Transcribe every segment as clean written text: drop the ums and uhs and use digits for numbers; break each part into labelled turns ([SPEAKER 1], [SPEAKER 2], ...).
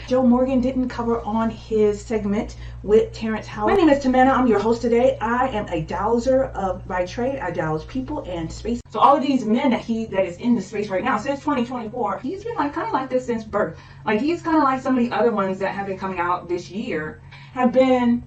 [SPEAKER 1] Joe Morgan didn't cover on his segment with Terrance Howard. My name is Tamanna. I'm your host today. I am a dowser by trade. I douse people and space. So all of these men that is in the space right now since 2024, he's been kind of like this since birth. Like he's kind of like some of the other ones that have been coming out this year have been,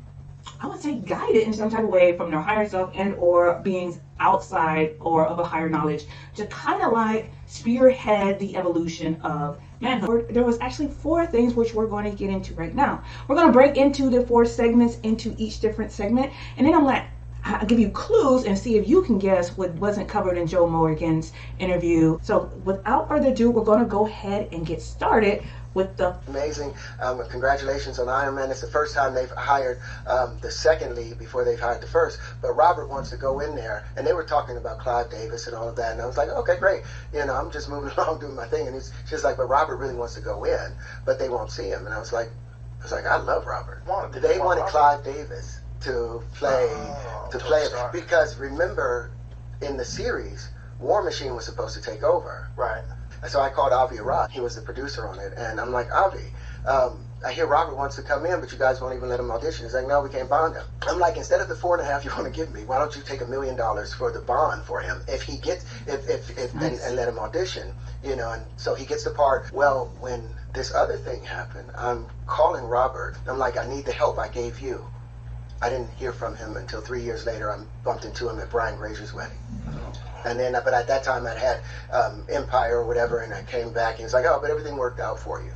[SPEAKER 1] I would say, guided in some type of way from their higher self and or beings outside or of a higher knowledge to kind of like spearhead the evolution of manhood. There was actually 4 things which we're going to get into right now. We're going to break into the 4 segments into each different segment, and then I'm going to give you clues and see if you can guess what wasn't covered in Joe Morgan's interview. So without further ado, we're going to go ahead and get started with the
[SPEAKER 2] amazing. Congratulations on Iron Man. It's the first time they've hired the second lead before they've hired the first. But Robert wants to go in there, and they were talking about Clive Davis and all of that. And I was like, okay, great. I'm just moving along doing my thing. And she's like, but Robert really wants to go in, but they won't see him. And I was like, I love Robert. They wanted Clive Davis to play because remember in the series, War Machine was supposed to take over.
[SPEAKER 3] Right.
[SPEAKER 2] And so I called Avi Arad. He was the producer on it. And I'm like, Avi, I hear Robert wants to come in, but you guys won't even let him audition. He's like, no, we can't bond him. I'm like, instead of the 4.5 you want to give me, why don't you take $1 million for the bond for him if he gets, nice. and let him audition, And so he gets the part. Well, when this other thing happened, I'm calling Robert. I'm like, I need the help I gave you. I didn't hear from him until 3 years later. I bumped into him at Brian Grazier's wedding. And then, but at that time I'd had Empire or whatever, and I came back and he's like, oh, but everything worked out for you.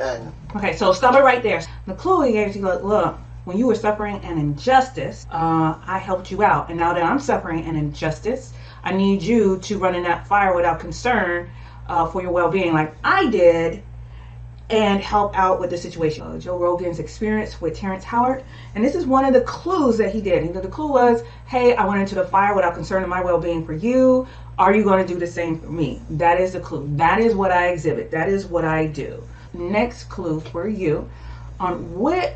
[SPEAKER 2] And
[SPEAKER 1] okay, so stop it right there. The clue he gave you, look, when you were suffering an injustice, I helped you out. And now that I'm suffering an injustice, I need you to run in that fire without concern for your well-being like I did, and help out with the situation. Joe Rogan's experience with Terrance Howard, and this is one of the clues that he did. The clue was, hey, I went into the fire without concerning my well-being for you. Are you going to do the same for me? That is the clue. That is what I exhibit. That is what I do. Next clue for you on what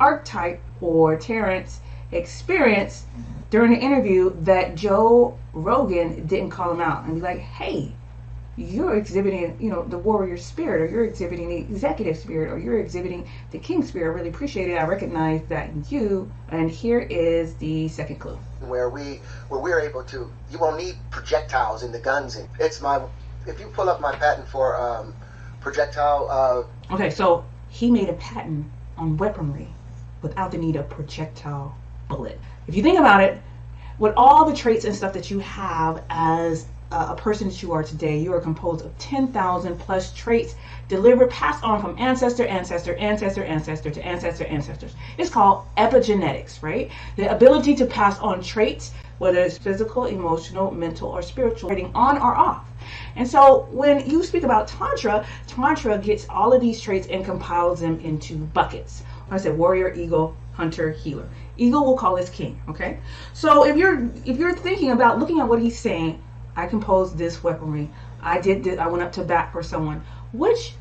[SPEAKER 1] archetype or Terrance experienced during the interview that Joe Rogan didn't call him out and be like, hey, you're exhibiting, the warrior spirit, or you're exhibiting the executive spirit, or you're exhibiting the king spirit. I really appreciate it. I recognize that in you. And here is the second clue.
[SPEAKER 2] Where we're able to, you won't need projectiles in the guns. And if you pull up my patent for projectile.
[SPEAKER 1] Okay, so he made a patent on weaponry without the need of projectile bullet. If you think about it, with all the traits and stuff that you have as a person that you are today, you are composed of 10,000 plus traits delivered, passed on from ancestor to ancestors. It's called epigenetics, right? The ability to pass on traits, whether it's physical, emotional, mental, or spiritual, on or off. And so when you speak about Tantra gets all of these traits and compiles them into buckets. I said warrior, eagle, hunter, healer. Eagle we'll call as king, okay? So if you're thinking about looking at what he's saying, I composed this weaponry. I went up to bat for someone. Which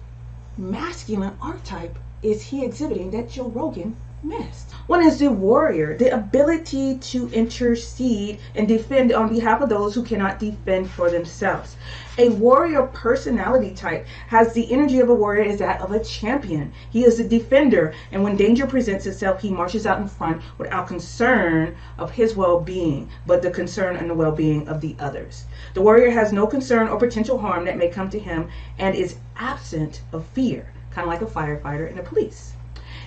[SPEAKER 1] masculine archetype is he exhibiting that Joe Rogan missed? One is the warrior, the ability to intercede and defend on behalf of those who cannot defend for themselves. A warrior personality type has the energy of a warrior is that of a champion. He is a defender, and when danger presents itself, he marches out in front without concern of his well-being, but the concern and the well-being of the others. The warrior has no concern or potential harm that may come to him and is absent of fear, kind of like a firefighter and a police.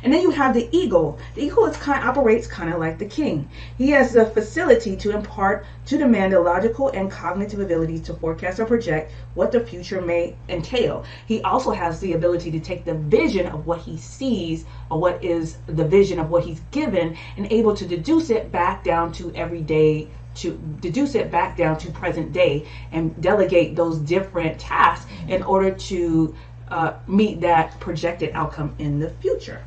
[SPEAKER 1] And then you have the eagle. The eagle operates kind of like the king. He has the facility to impart to the man the logical and cognitive ability to forecast or project what the future may entail. He also has the ability to take the vision of what he sees, or what is the vision of what he's given, and able to deduce it back down to present day and delegate those different tasks in order to meet that projected outcome in the future.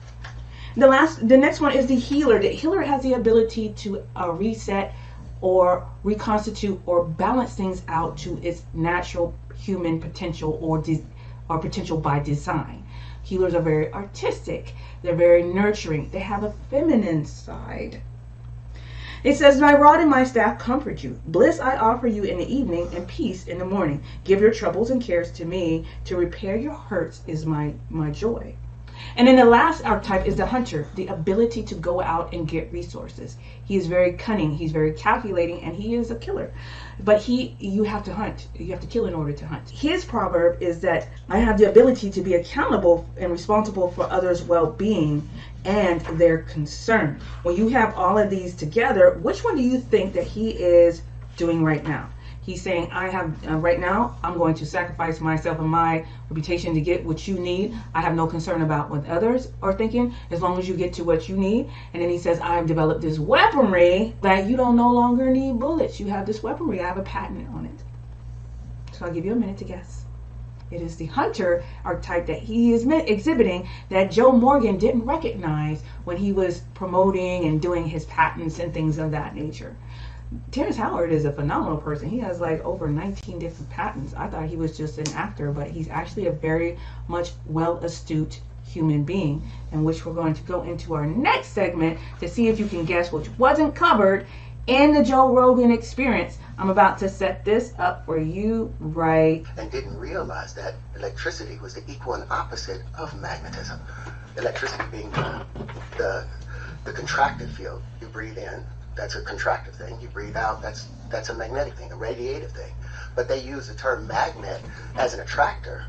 [SPEAKER 1] The next one is the healer. The healer has the ability to reset or reconstitute or balance things out to its natural human potential or potential by design. Healers are very artistic. They're very nurturing. They have a feminine side. It says, my rod and my staff comfort you. Bliss I offer you in the evening and peace in the morning. Give your troubles and cares to me. To repair your hurts is my joy. And then the last archetype is the hunter, the ability to go out and get resources. He is very cunning, he's very calculating, and he is a killer. But you have to hunt. You have to kill in order to hunt. His proverb is that I have the ability to be accountable and responsible for others' well-being and their concern. When you have all of these together, which one do you think that he is doing right now? He's saying, I have, right now, I'm going to sacrifice myself and my reputation to get what you need. I have no concern about what others are thinking, as long as you get to what you need. And then he says, I have developed this weaponry that you don't no longer need bullets. You have this weaponry. I have a patent on it. So I'll give you a minute to guess. It is the hunter archetype that he is exhibiting that Joe Morgan didn't recognize when he was promoting and doing his patents and things of that nature. Terrance Howard is a phenomenal person. He has like over 19 different patents. I thought he was just an actor, but he's actually a very much well-astute human being, in which we're going to go into our next segment to see if you can guess which wasn't covered in the Joe Rogan Experience. I'm about to set this up for you right.
[SPEAKER 2] And didn't realize that electricity was the equal and opposite of magnetism. Electricity being the contracted field. You breathe in, that's a contractive thing. You breathe out, that's a magnetic thing, a radiative thing. But they use the term magnet as an attractor.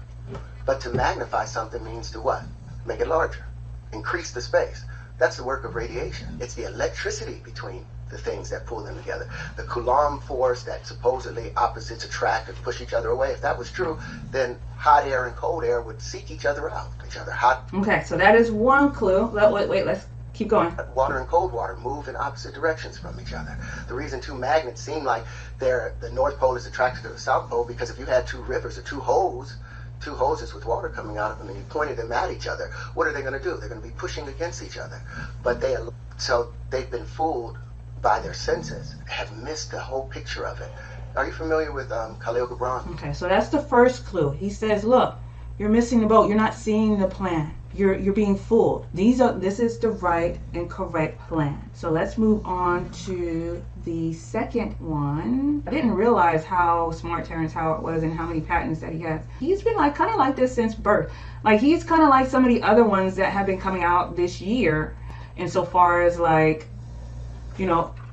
[SPEAKER 2] But to magnify something means to what? Make it larger, increase the space. That's the work of radiation. It's the electricity between the things that pull them together. The Coulomb force that supposedly opposites attract and push each other away. If that was true, then hot air and cold air would seek each other out.
[SPEAKER 1] Okay, so that is one clue. Wait, let's keep going.
[SPEAKER 2] Water and cold water move in opposite directions from each other. The reason two magnets seem like the North Pole is attracted to the South Pole, because if you had two rivers or two hoses with water coming out of them and you pointed them at each other, what are they going to do? They're going to be pushing against each other. But they've been fooled by their senses, have missed the whole picture of it. Are you familiar with Khalil Gibran?
[SPEAKER 1] Okay, so that's the first clue. He says, look, you're missing the boat. You're not seeing the plan. You're being fooled. This is the right and correct plan. So let's move on to the second one. I didn't realize how smart Terrance Howard was and how many patents that he has. He's been kind of like this since birth. Like, he's kind of like some of the other ones that have been coming out this year, insofar as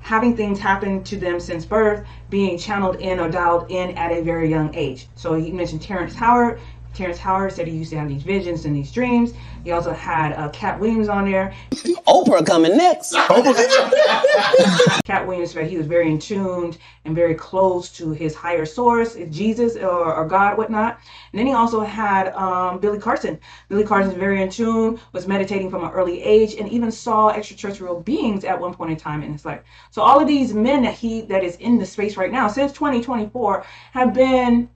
[SPEAKER 1] having things happen to them since birth, being channeled in or dialed in at a very young age. So he mentioned Terrance Howard. Terrance Howard said he used to have these visions and these dreams. He also had Cat Williams on there.
[SPEAKER 3] Oprah coming next.
[SPEAKER 1] Cat Williams said he was very in tuned and very close to his higher source, Jesus or God, whatnot. And then he also had Billy Carson. Billy Carson is very in tune, was meditating from an early age, and even saw extraterrestrial beings at one point in time in his life. So all of these men that is in the space right now since 2024 have been,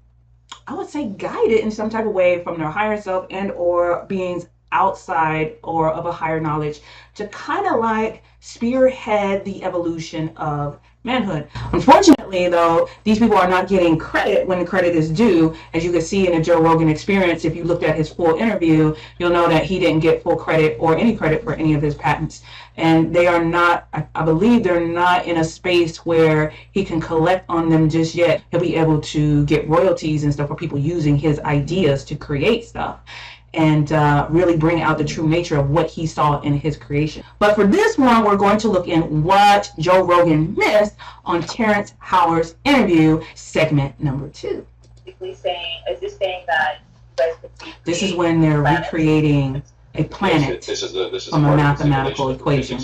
[SPEAKER 1] I would say, guided in some type of way from their higher self and or beings outside or of a higher knowledge to kind of spearhead the evolution of manhood. Unfortunately, though, these people are not getting credit when the credit is due. As you can see in the Joe Rogan Experience, if you looked at his full interview, you'll know that he didn't get full credit or any credit for any of his patents. And they are not, I believe they're not in a space where he can collect on them just yet. He'll be able to get royalties and stuff for people using his ideas to create stuff and really bring out the true nature of what he saw in his creation. But for this one, we're going to look in what Joe Rogan missed on Terrance Howard's interview, segment number 2.
[SPEAKER 4] Is this saying that you guys could be
[SPEAKER 1] this is when they're recreating a planet
[SPEAKER 5] this is
[SPEAKER 1] from a mathematical equation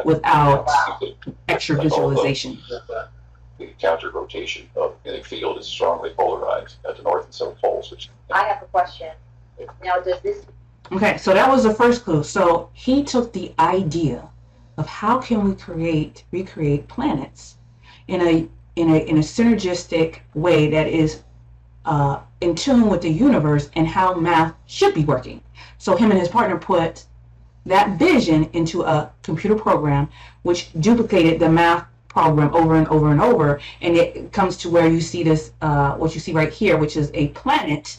[SPEAKER 1] without extra visualization.
[SPEAKER 5] The counter rotation of the field is strongly polarized at the north and south poles.
[SPEAKER 4] I have a question. Now, does this...
[SPEAKER 1] Okay, so that was the first clue. So he took the idea of how can we recreate planets in a synergistic way that is in tune with the universe and how math should be working. So him and his partner put that vision into a computer program which duplicated the math program over and over and over, and it comes to where you see this, what you see right here, which is a planet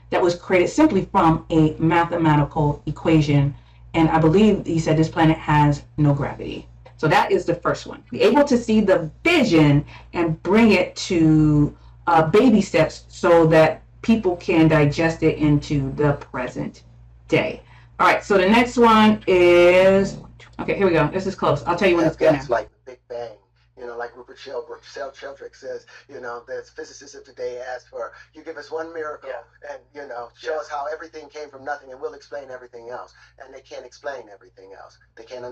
[SPEAKER 1] that was created simply from a mathematical equation. And I believe he said this planet has no gravity. So that is the first one. Be able to see the vision and bring it to baby steps so that people can digest it into the present day. All right, so the next one is, okay, here we go. This is close. I'll tell you when it's good now.
[SPEAKER 2] That's like the Big Bang. You know, like Rupert Sheldrake says, you know, there's physicists of today ask for, you give us one miracle and, you know, show us how everything came from nothing and we'll explain everything else. And they can't explain everything else. They can't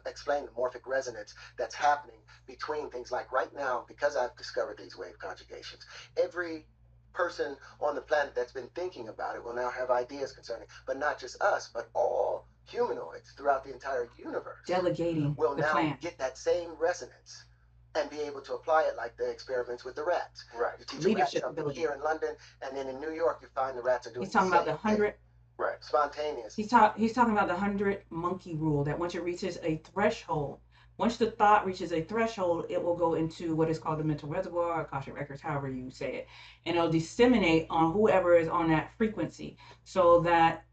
[SPEAKER 2] explain the morphic resonance that's happening between things. Like right now, because I've discovered these wave conjugations, every person on the planet that's been thinking about it will now have ideas concerning, but not just us, but all humanoids throughout the entire universe.
[SPEAKER 1] Delegating
[SPEAKER 2] will
[SPEAKER 1] the
[SPEAKER 2] now
[SPEAKER 1] plan.
[SPEAKER 2] get that same resonance and be able to apply it like the experiments with the rats.
[SPEAKER 6] Right.
[SPEAKER 2] You teach
[SPEAKER 1] Leadership
[SPEAKER 2] a rat something
[SPEAKER 1] ability.
[SPEAKER 2] here in London, and then in New York you find the rats are doing
[SPEAKER 1] He's talking about the 100.
[SPEAKER 6] Right.
[SPEAKER 2] Spontaneous.
[SPEAKER 1] He's talking about the 100 monkey rule, that once it reaches a threshold, once the thought reaches a threshold, it will go into what is called the mental reservoir or Akashic records, however you say it, and it'll disseminate on whoever is on that frequency. So that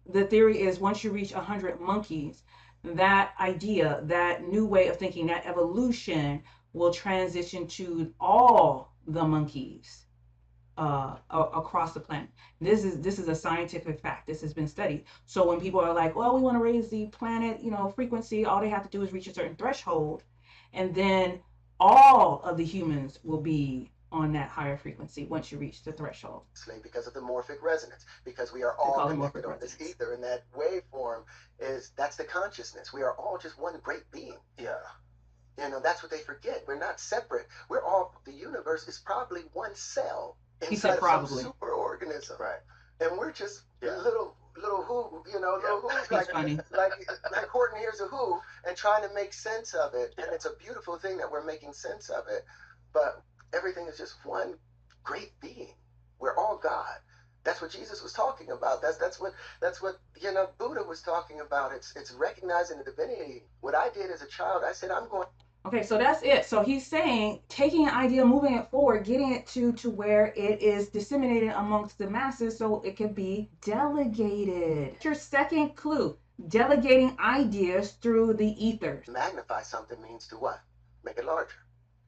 [SPEAKER 1] the theory is once you reach 100 monkeys, that idea, that new way of thinking, that evolution will transition to all the monkeys across the planet. This is a scientific fact. This has been studied. So when people are like, well, we want to raise the planet, you know, frequency, all they have to do is reach a certain threshold, and then all of the humans will be on that higher frequency once you reach the threshold.
[SPEAKER 2] Because of the morphic resonance, because we are all connected on this ether, and that waveform that's the consciousness. We are all just one great being.
[SPEAKER 6] Yeah.
[SPEAKER 2] You know, that's what they forget. We're not separate. We're all, the universe is probably one cell inside of some super organism.
[SPEAKER 6] Right.
[SPEAKER 2] And we're just little who, you know, little who's like Horton hears a who and trying to make sense of it. And it's a beautiful thing that we're making sense of it. But everything is just one great being. We're all God. That's what Jesus was talking about. That's what you know, Buddha was talking about. It's recognizing the divinity. What I did as a child, I said, I'm going.
[SPEAKER 1] Okay, so that's it. So he's saying taking an idea, moving it forward, getting it to where it is disseminated amongst the masses so it can be delegated. Your second clue, delegating ideas through the ethers.
[SPEAKER 2] Magnify something means to what? Make it larger.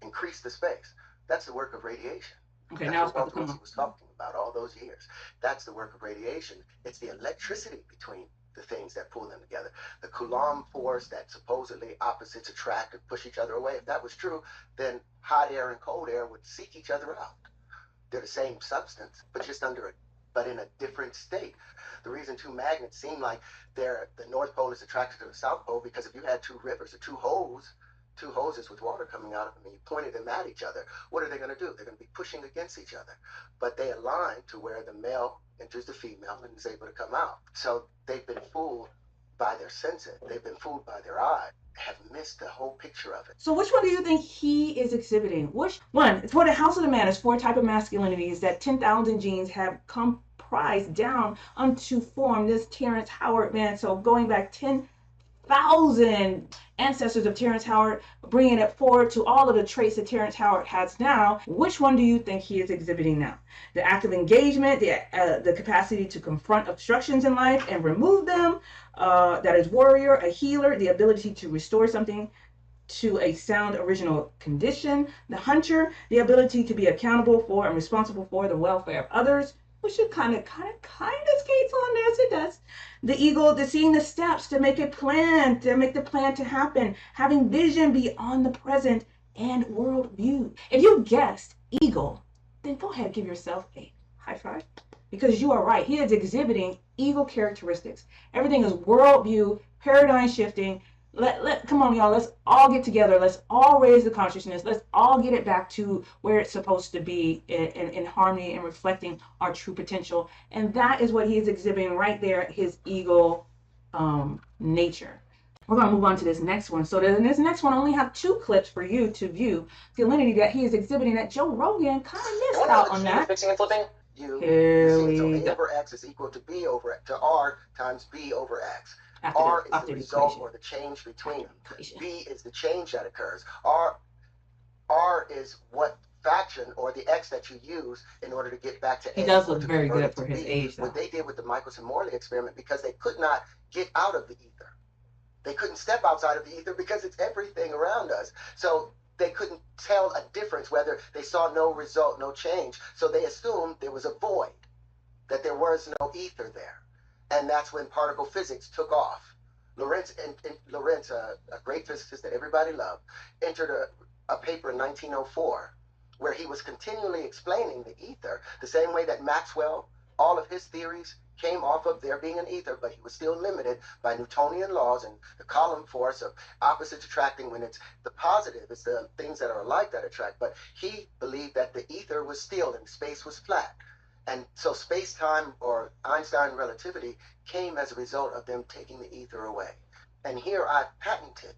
[SPEAKER 2] Increase the space. That's the work of radiation.
[SPEAKER 1] Okay,
[SPEAKER 2] That's
[SPEAKER 1] now it's
[SPEAKER 2] what
[SPEAKER 1] about to come
[SPEAKER 2] Walter was talking about all those years. That's the work of radiation. It's the electricity between the things that pull them together. The Coulomb force that supposedly opposites attract and push each other away. If that was true, then hot air and cold air would seek each other out. They're the same substance, but just but in a different state. The reason two magnets seem like the North Pole is attracted to the South Pole, because if you had two rivers or two hoses with water coming out of them and you pointed them at each other, what are they going to do? They're going to be pushing against each other. But they align to where the male enters the female and is able to come out. So they've been fooled by their senses. They've been fooled by their eye. Have missed the whole picture of it.
[SPEAKER 1] So which one do you think he is exhibiting? Which one? For the House of the Man is 4 types of masculinities that 10,000 genes have comprised down unto form this Terrance Howard man. So going back 10,000 ancestors of Terrance Howard, bringing it forward to all of the traits that Terrance Howard has now. Which one do you think he is exhibiting now? The active engagement, the capacity to confront obstructions in life and remove them, that is warrior, a healer, the ability to restore something to a sound original condition, the hunter, the ability to be accountable for and responsible for the welfare of others, which it kind of skates on this. It does. The eagle, the seeing the steps to make a plan, to make the plan to happen, having vision beyond the present and world view. If you guessed eagle, then go ahead, give yourself a high five, because you are right. He is exhibiting eagle characteristics. Everything is world view, paradigm shifting. Come on, y'all. Let's all get together. Let's all raise the consciousness. Let's all get it back to where it's supposed to be in harmony and reflecting our true potential. And that is what he is exhibiting right there, his eagle nature. We're going to move on to this next one. So this next one only have 2 clips for you to view the alinity that he is exhibiting that Joe Rogan kind of missed out on that.
[SPEAKER 6] Fixing and flipping?
[SPEAKER 1] Here we
[SPEAKER 2] So
[SPEAKER 1] go.
[SPEAKER 2] A over X is equal to R times B over X.
[SPEAKER 1] After
[SPEAKER 2] R is
[SPEAKER 1] the
[SPEAKER 2] the result
[SPEAKER 1] equation.
[SPEAKER 2] or the change between them.
[SPEAKER 1] Equation.
[SPEAKER 2] B is the change that occurs. R is what faction or the X that you use in order to get back to A.
[SPEAKER 1] He does
[SPEAKER 2] or
[SPEAKER 1] look
[SPEAKER 2] to
[SPEAKER 1] very
[SPEAKER 2] convert
[SPEAKER 1] good
[SPEAKER 2] it
[SPEAKER 1] for
[SPEAKER 2] to
[SPEAKER 1] his
[SPEAKER 2] B.
[SPEAKER 1] age, though.
[SPEAKER 2] What they did with the Michelson-Morley experiment, because they could not get out of the ether. They couldn't step outside of the ether because it's everything around us. So they couldn't tell a difference, whether they saw no result, no change. So they assumed there was a void, that there was no ether there. And that's when particle physics took off. Lorentz, a great physicist that everybody loved, entered a paper in 1904 where he was continually explaining the ether the same way that Maxwell, all of his theories came off of there being an ether, but he was still limited by Newtonian laws and the Coulomb force of opposites attracting. When it's the positive, it's the things that are alike that attract. But he believed that the ether was still and space was flat. And so space-time, or Einstein relativity, came as a result of them taking the ether away. And here I've patented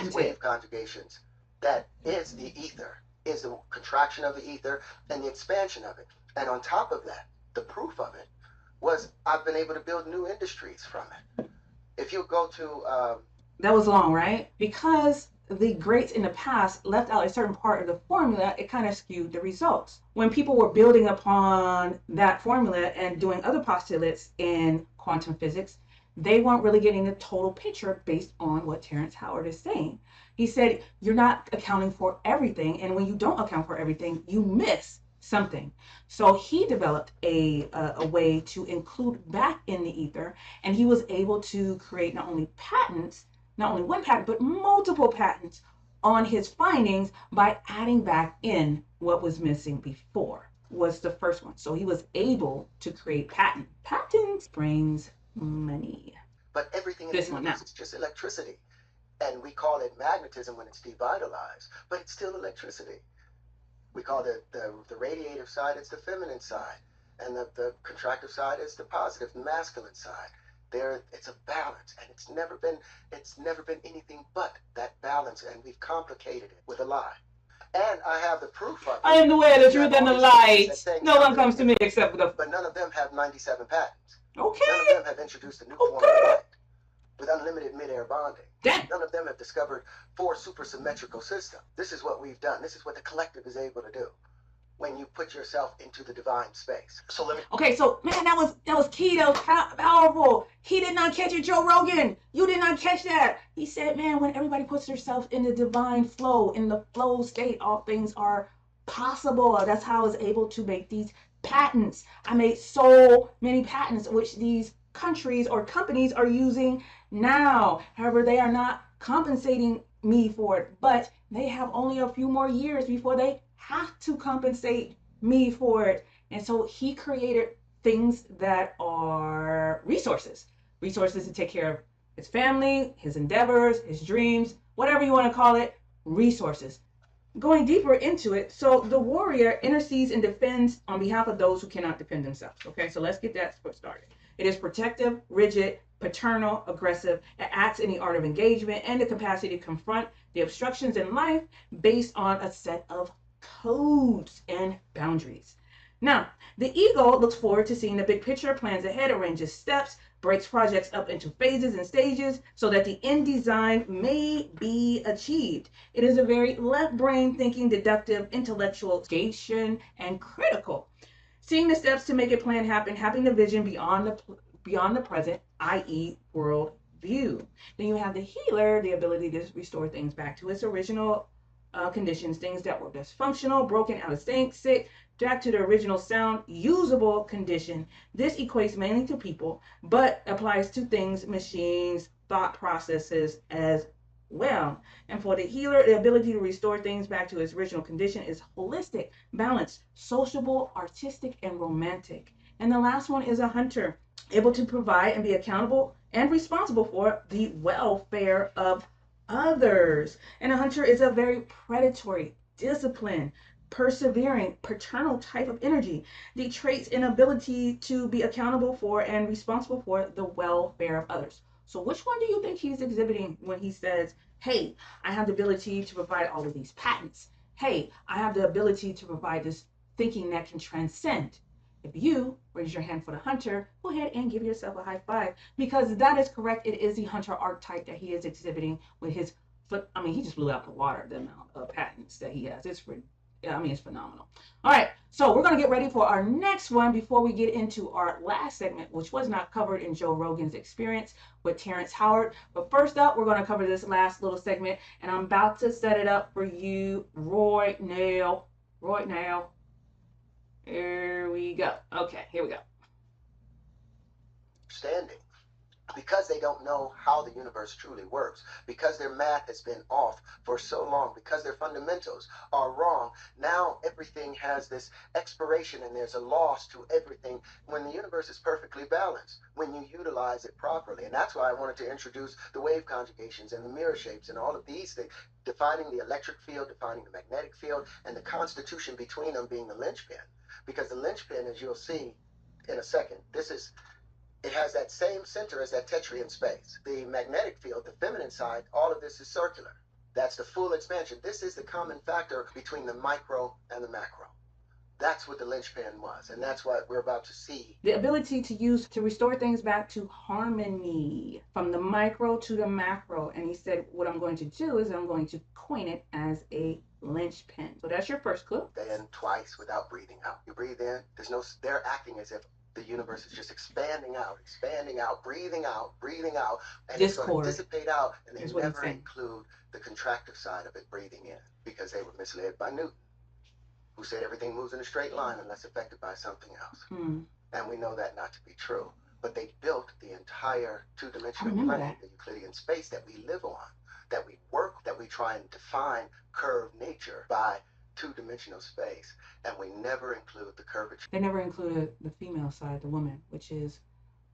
[SPEAKER 2] these wave conjugations. That is the ether, is the contraction of the ether and the expansion of it. And on top of that, the proof of it was I've been able to build new industries from it. If you go to...
[SPEAKER 1] that was long, right? Because the greats in the past left out a certain part of the formula, it kind of skewed the results. When people were building upon that formula and doing other postulates in quantum physics, they weren't really getting the total picture based on what Terrance Howard is saying. He said, you're not accounting for everything, and when you don't account for everything, you miss something. So he developed a way to include back in the ether, and he was able to create not only one patent, but multiple patents on his findings by adding back in what was missing before, was the first one. So he was able to create patents brings money.
[SPEAKER 2] But everything in the universe is just electricity. And we call it magnetism when it's devitalized, but it's still electricity. We call it the radiative side, it's the feminine side. And the contractive side is the positive, masculine side. It's a balance, and it's never been anything but that balance, and we've complicated it with a lie. And I have the proof of it.
[SPEAKER 1] I am the way, the truth, and the light. No one comes to me except with
[SPEAKER 2] But none of them have 97 patents.
[SPEAKER 1] Okay.
[SPEAKER 2] None of them have introduced a new form of light with unlimited mid-air bonding. None of them have discovered 4 supersymmetrical systems. This is what we've done. This is what the collective is able to do when you put yourself into the divine space. So let me...
[SPEAKER 1] Okay, so man, that was key. That was powerful. He did not catch it, Joe Rogan. You did not catch that. He said, man, when everybody puts themselves in the divine flow, in the flow state, all things are possible. That's how I was able to make these patents. I made so many patents, which these countries or companies are using now. However, they are not compensating me for it, but they have only a few more years before they have to compensate me for it. And so he created things that are resources to take care of his family, his endeavors, his dreams, whatever you want to call it, resources. Going deeper into it, so the warrior intercedes and defends on behalf of those who cannot defend themselves. Okay, so let's get that started. It is protective, rigid, paternal, aggressive. It acts in the art of engagement and the capacity to confront the obstructions in life based on a set of codes and boundaries. Now, the ego looks forward to seeing the big picture, plans ahead, arranges steps, breaks projects up into phases and stages so that the end design may be achieved. It is a very left brain thinking, deductive, intellectual, engagement, and critical. Seeing the steps to make a plan happen, having the vision beyond the present, i.e. world view. Then you have the healer, the ability to restore things back to its original conditions, things that were dysfunctional, broken, out of sync, sick, back to the original sound, usable condition. This equates mainly to people, but applies to things, machines, thought processes as well. And for the healer, the ability to restore things back to its original condition is holistic, balanced, sociable, artistic, and romantic. And the last one is a hunter, able to provide and be accountable and responsible for the welfare of others. And a hunter is a very predatory, disciplined, persevering, paternal type of energy. The traits and ability to be accountable for and responsible for the welfare of others. So which one do you think he's exhibiting when he says, hey, I have the ability to provide all of these patents. Hey, I have the ability to provide this thinking that can transcend. If you raise your hand for the hunter, go ahead and give yourself a high five, because that is correct. It is the hunter archetype that he is exhibiting with his foot. I mean, he just blew out the water, the amount of patents that he has. It's phenomenal. All right, so we're going to get ready for our next one before we get into our last segment, which was not covered in Joe Rogan's experience with Terrance Howard. But first up, we're going to cover this last little segment, and I'm about to set it up for you right now. Right now. Here we go. Okay, here we go.
[SPEAKER 2] understanding. Because they don't know how the universe truly works, because their math has been off for so long, because their fundamentals are wrong, now everything has this expiration and there's a loss to everything when the universe is perfectly balanced, when you utilize it properly. And that's why I wanted to introduce the wave conjugations and the mirror shapes and all of these things, defining the electric field, defining the magnetic field, and the constitution between them being the linchpin. Because the linchpin, as you'll see in a second, it has that same center as that tetrine space. The magnetic field, the feminine side, all of this is circular. That's the full expansion. This is the common factor between the micro and the macro. That's what the linchpin was, and that's what we're about to see.
[SPEAKER 1] The ability to use to restore things back to harmony from the micro to the macro. And he said, what I'm going to do is I'm going to coin it as a linchpin. So that's your first clue.
[SPEAKER 2] In twice without breathing out. You breathe in, they're acting as if the universe is just expanding out, breathing out, and it's going to dissipate out, and they never include the contractive side of it, breathing in, because they were misled by Newton, who said everything moves in a straight line unless affected by something else. And we know that not to be true. But they built the entire two-dimensional plane, the Euclidean space that we live on, that we work, that we try and define curved nature by two-dimensional space, and we never include the curvature.
[SPEAKER 1] They never included the female side, the woman, which is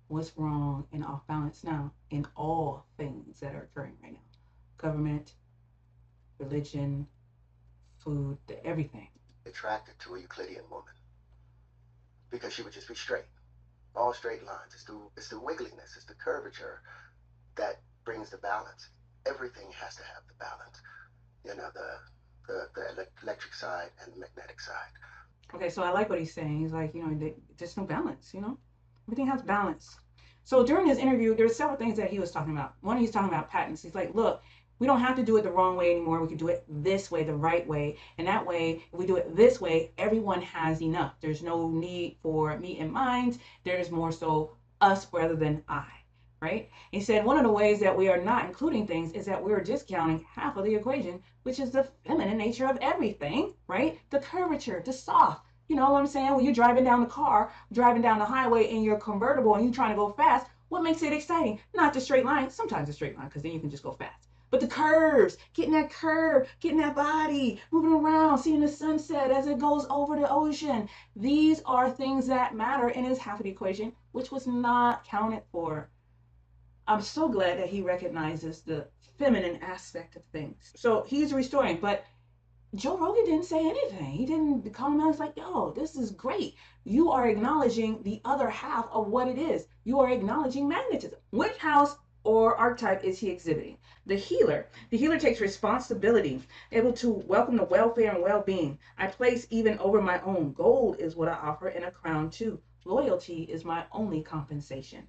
[SPEAKER 1] what's wrong and off balance now in all things that are occurring right now. Government, religion, food, everything.
[SPEAKER 2] Attracted to a Euclidean woman because she would just be straight, all straight lines. It's the wiggliness, it's the curvature that brings the balance. Everything has to have the balance. You know, the electric side and the magnetic side.
[SPEAKER 1] Okay, so I like what he's saying. He's like, you know, there's no balance, you know? Everything has balance. So during his interview, there were several things that he was talking about. One, he's talking about patents. He's like, look, we don't have to do it the wrong way anymore. We can do it this way, the right way. And that way, if we do it this way, everyone has enough. There's no need for me and mine. There's more so us rather than I. Right? He said one of the ways that we are not including things is that we're discounting half of the equation, which is the feminine nature of everything, right? The curvature, the soft. You know what I'm saying? When you're driving down the highway in your convertible and you're trying to go fast, what makes it exciting? Not the straight line. Sometimes a straight line, because then you can just go fast. But the curves, getting that curve, getting that body, moving around, seeing the sunset as it goes over the ocean. These are things that matter and is half of the equation, which was not counted for. I'm so glad that he recognizes the feminine aspect of things. So he's restoring, but Joe Rogan didn't say anything. He didn't call him out. It's like, yo, this is great. You are acknowledging the other half of what it is. You are acknowledging magnetism. Which house or archetype is he exhibiting? The healer. The healer takes responsibility, able to welcome the welfare and well-being. I place even over my own. Gold is what I offer, and a crown too. Loyalty is my only compensation.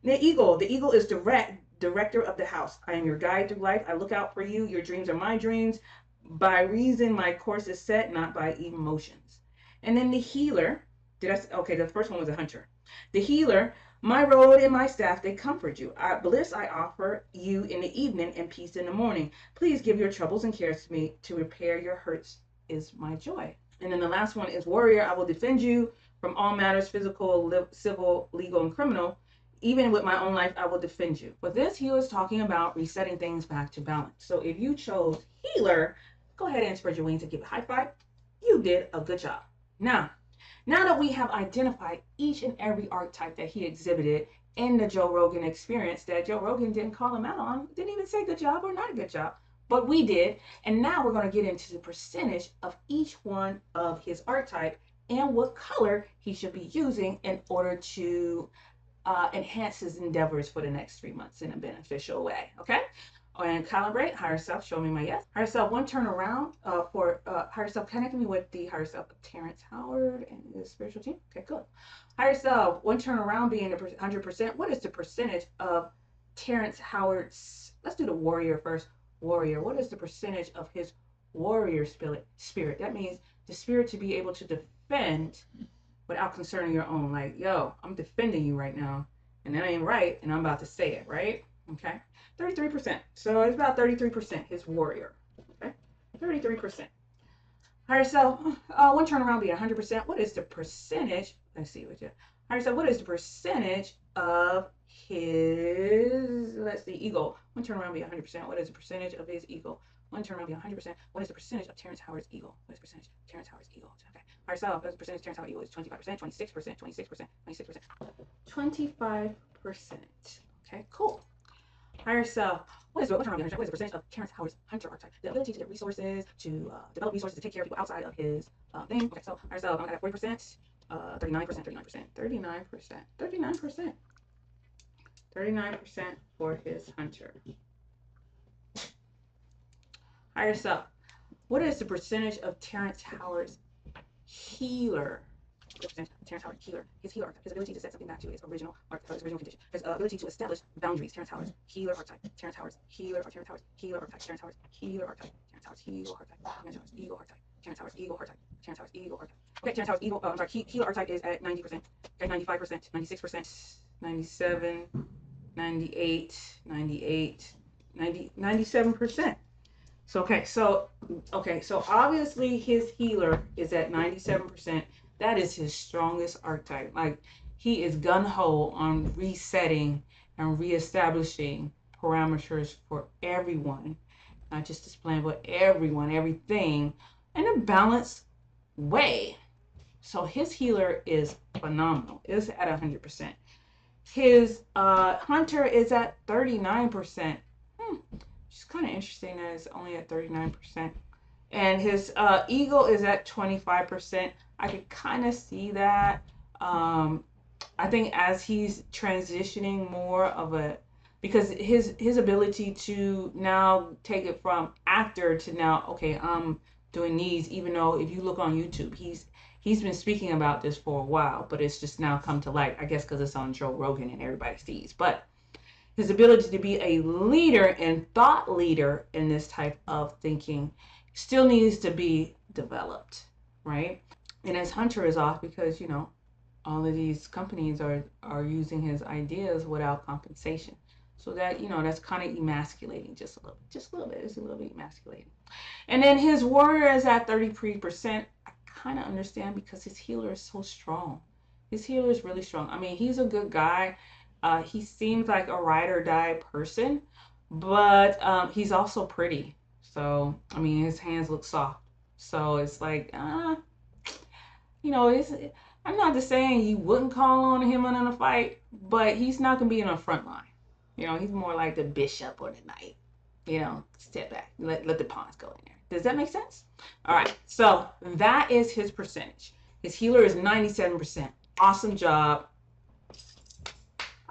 [SPEAKER 1] The eagle is director of the house. I am your guide through life. I look out for you. Your dreams are my dreams. By reason, my course is set, not by emotions. And then the healer, the first one was a hunter. The healer, my rod and my staff, they comfort you. Bliss I offer you in the evening and peace in the morning. Please give your troubles and cares to me. To repair your hurts is my joy. And then the last one is warrior. I will defend you from all matters, physical, civil, legal, and criminal. Even with my own life, I will defend you. With this, he was talking about resetting things back to balance. So if you chose healer, go ahead and spread your wings and give a high five. You did a good job. Now that we have identified each and every archetype that he exhibited in the Joe Rogan experience, that Joe Rogan didn't call him out on, didn't even say good job or not a good job, but we did. And now we're going to get into the percentage of each one of his archetype and what color he should be using in order to enhance his endeavors for the next 3 months in a beneficial way. Okay? And calibrate, higher self, show me my yes. Higher self, one turn around for higher self, connect me with the higher self of Terrance Howard and his spiritual team. Okay, good. Higher self, one turn around being 100%. What is the percentage of Terrance Howard's, let's do the warrior first. Warrior, what is the percentage of his warrior spirit? That means the spirit to be able to defend without concerning your own. Like, yo, I'm defending you right now, and that ain't right, and I'm about to say it, right? Okay, 33%. So it's about 33%, his warrior. Okay, 33%. Higher self, one turnaround be 100%. What is the percentage? Let's see what you Higher self, what is the percentage of his, let's see, ego? One turn around be 100%. What is the percentage of his ego? One turn around be 100%. What is the percentage of Terrance Howard's ego? What is the percentage of Terrance Howard's ego? Okay. Higher self, what is the percentage of Terrance Howard's ego? Is 25%, 26%, 26%, 26%. 25%. Okay, cool. Higher self, what is the percentage of Terrance Howard's hunter archetype? The ability to get resources, to develop resources, to take care of people outside of his thing. Okay, so higher self, I'm at 40%, 39%, 39% for his hunter. Higher self, what is the percentage of Terrance Howard's healer? Terrance Howard, healer. His healer archetype. His ability to set something back to its original condition. His ability to establish boundaries. Terrance Howard's healer archetype. Terrance Howard's healer, or Terrance Howard's healer archetype. Terrance Howard's healer archetype. Terrance Howard's ego archetype. Terrance Howard's ego archetype. Terrance Howard's ego archetype. Terrance Howard's ego archetype. Okay, Terrance Howard's ego. I'm sorry. Healer archetype is at 90%. Okay, 95%, 96%, 97, 98, 98, 90, 97%. So so obviously his healer is at 97%. That is his strongest archetype. Like, he is gung-ho on resetting and reestablishing parameters for everyone, not just this planet, but everyone, everything, in a balanced way. So his healer is phenomenal. It's at 100%. His hunter is at 39%. It's kind of interesting that it's only at 39%. And his ego is at 25%. I could kind of see that. I think as he's transitioning more of a, because his ability to now take it from actor to now, okay, I'm doing these, even though if you look on YouTube, he's been speaking about this for a while, but it's just now come to light, I guess because it's on Joe Rogan and everybody sees. But his ability to be a leader and thought leader in this type of thinking still needs to be developed, right? And his hunter is off because, you know, all of these companies are using his ideas without compensation. So that, you know, that's kind of emasculating just a little bit. It's a little bit emasculating. And then his warrior is at 33%. I kind of understand because his healer is so strong. His healer is really strong. I mean, he's a good guy. He seems like a ride or die person, but he's also pretty. So, I mean, his hands look soft. So it's like, you know, I'm not just saying you wouldn't call on him in a fight, but he's not going to be in the front line. You know, he's more like the bishop or the knight. You know, step back, let the pawns go in there. Does that make sense? All right, so that is his percentage. His healer is 97%. Awesome job.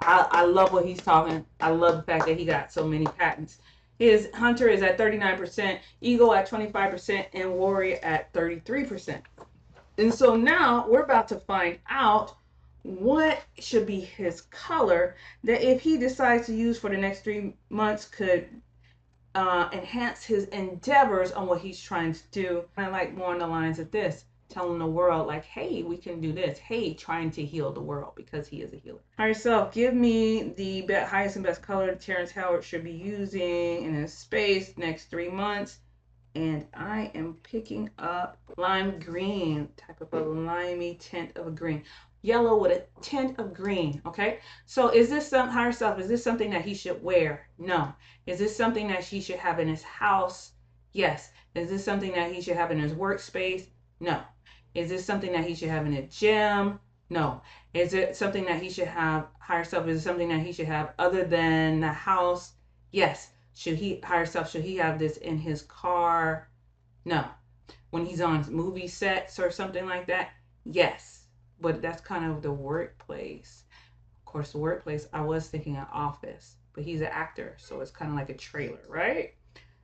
[SPEAKER 1] I love what he's talking. I love the fact that he got so many patents. His hunter is at 39%, ego at 25%, and warrior at 33%. And so now we're about to find out what should be his color that if he decides to use for the next 3 months could enhance his endeavors on what he's trying to do. I like more on the lines of this, telling the world like, hey, we can do this. Hey, trying to heal the world because he is a healer. Higher self, give me the highest and best color Terrance Howard should be using in his space next 3 months. And I am picking up lime green, type of a limey tint of a green. Yellow with a tint of green, okay? So is this higher self, is this something that he should wear? No. Is this something that he should have in his house? Yes. Is this something that he should have in his workspace? No. Is this something that he should have in a gym? No. Is it something that he should have, higher self, is it something that he should have other than the house? Yes. Should he, higher self, should he have this in his car? No. When he's on movie sets or something like that? Yes. But that's kind of the workplace. Of course, the workplace, I was thinking an office, but he's an actor, so it's kind of like a trailer, right?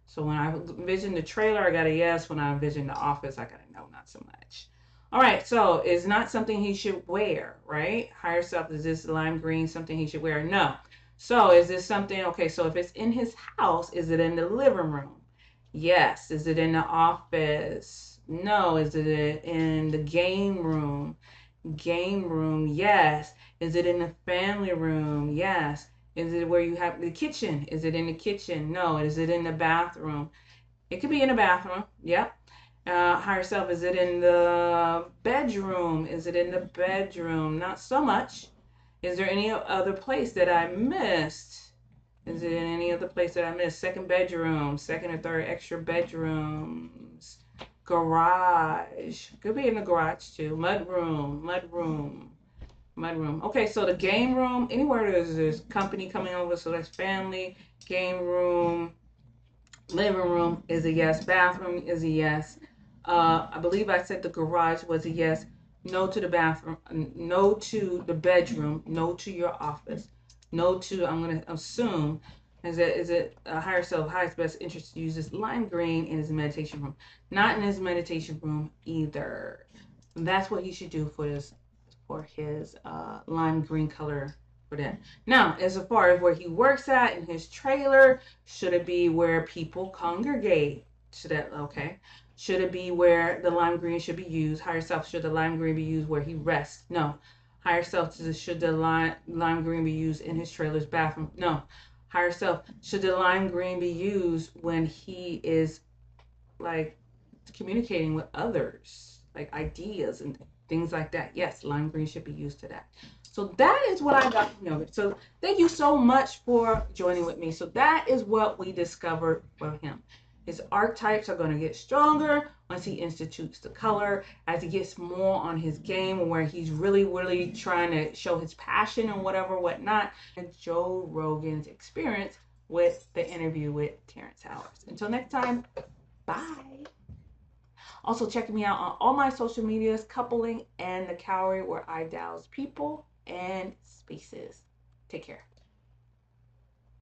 [SPEAKER 1] So when I envisioned the trailer, I got a yes. When I envisioned the office, I got a no, not so much. All right, so it's not something he should wear, right? Higher self, is this lime green something he should wear? No. So is this something, okay, so if it's in his house, is it in the living room? Yes. Is it in the office? No. Is it in the game room? Game room, yes. Is it in the family room? Yes. Is it where you have the kitchen? Is it in the kitchen? No. Is it in the bathroom? It could be in the bathroom. Yep. Higher self, is it in the bedroom? Is it in the bedroom? Not so much. Is there any other place that I missed? Is it in any other place that I missed? Second bedroom, second or third extra bedrooms, garage. Could be in the garage too. Mudroom, mudroom, mudroom. Okay, so the game room, anywhere there's company coming over, so that's family, game room, living room is a yes. Bathroom is a yes. I believe I said the garage was a yes. No to the bathroom. No to the bedroom. No to your office. No to, I'm going to assume, is it a higher self, highest best interest to use this lime green in his meditation room. Not in his meditation room either. That's what he should do for his lime green color for that. Now, as far as where he works at in his trailer, should it be where people congregate? Should that, okay? Should it be where the lime green should be used? Higher self, should the lime green be used where he rests? No. Higher self, should the lime green be used in his trailer's bathroom? No. Higher self, should the lime green be used when he is like communicating with others, like ideas and things like that? Yes, lime green should be used to that. So that is what I got from yoga. So thank you so much for joining with me. So that is what we discovered from him. His archetypes are going to get stronger once he institutes the color, as he gets more on his game, where he's really, really trying to show his passion and whatnot. And Joe Rogan's experience with the interview with Terrance Howard. Until next time, bye. Also, check me out on all my social medias, Coupling and The Cowrie, where I douse people and spaces. Take care.